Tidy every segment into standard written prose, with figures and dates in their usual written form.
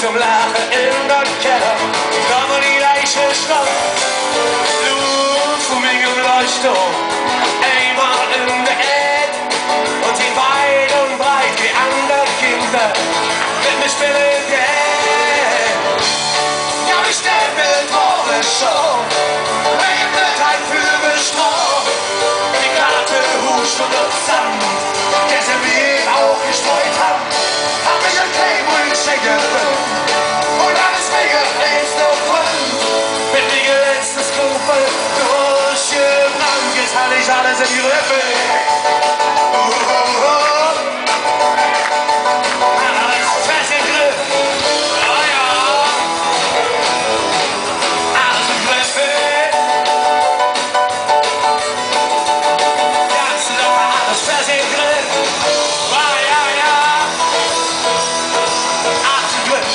zum Lachen in den Keller, da wo die Leiche stand. Blut vom Leuchtturm, einmal in der Erde und sie weit und breit wie andere Kinder mit mir spielen Geld. Ja, ich stelle Tore schon, regnet ein für bestraft. Die Karte huscht und Sand, der sie mir auch gestreut haben, hab mich ein Kleebündchen gefüllt und alles Wege ist noch voll. Mit mir letztes Kumpel durchgebrannt, jetzt hab ich alles in die Rippe. Alles fest im Griff, oh ja, alles im Griff. Ganz locker, alles fest im Griff, oh ja, ja, alles im Griff.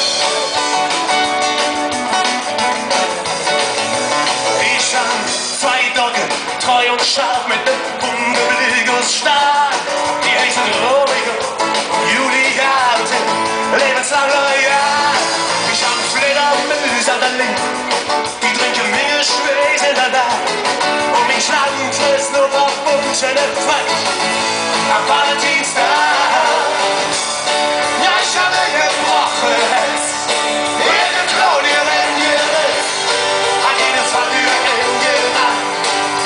Ich hab zwei Doggen, treu und scharf mit nem Bundeblick aus Stahl. Die heißen Romeo und Julia und sind lebenslang loyal. Ich hab Fledermäuse an der Linke, die trinken Milchschweiß in der Nacht. Und mich Land ist nur auf bunten Quatsch am Valentinstag. Ja, ich hab ein gebrochenes Herz, jede Klaue, die rennt ihr Riss, an jedes Verlüge in ihr Nacht.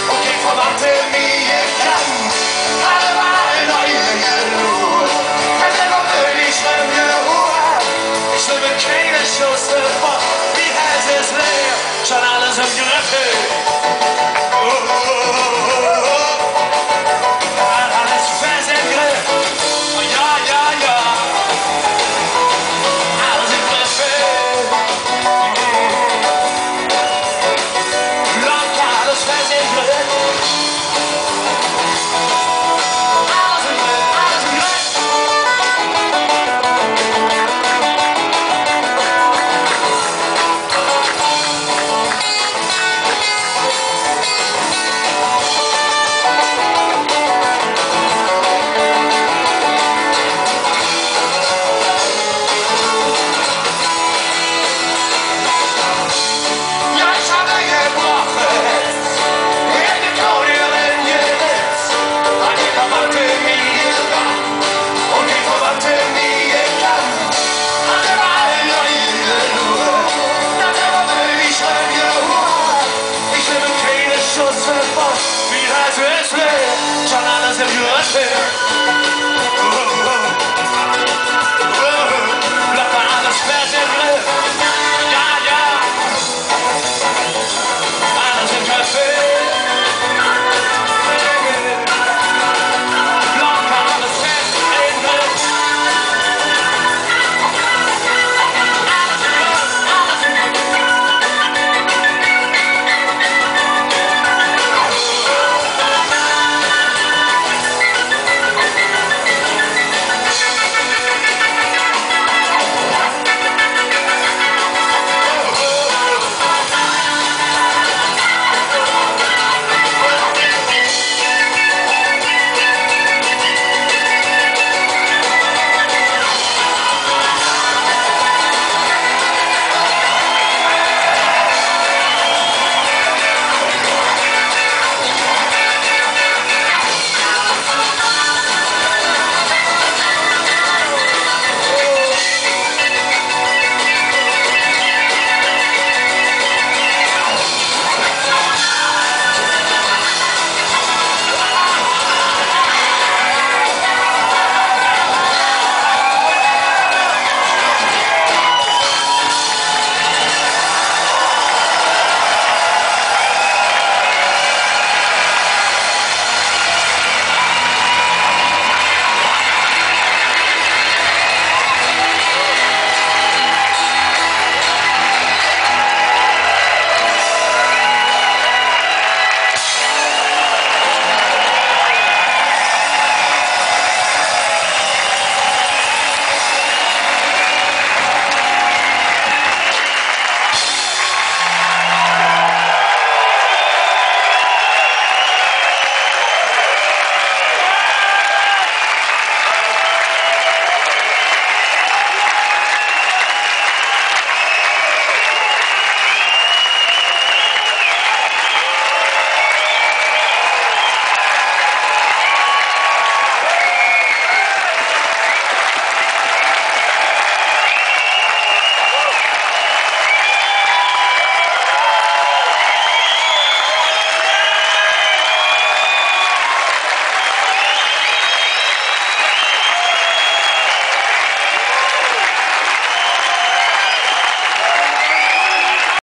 Und kein Verwandte mir kann, alle waren neue Ruhe. Und selber will ich von mir Ruhe. Ich will mit keine Schuss davon, wie heiß es leer, schon alles im Griff. Oh, oh, oh, oh, oh. Alles fest im Griff. Oh, ja, ja, ja. Alles im Griff. Locker, alles fest im Griff. Alles im Griff, alles im Griff. Ja, ich hab ein gebrochenes Herz, jede Klaue, die rennt ihr Riss, an die Verwandte mir kann und die Verwandte mir kann. Alle waren neue Ruhe, das aber will ich von mir Ruhe. Ich will mit keine Schuss davon, wie heiß es leer, schon alles im Griff.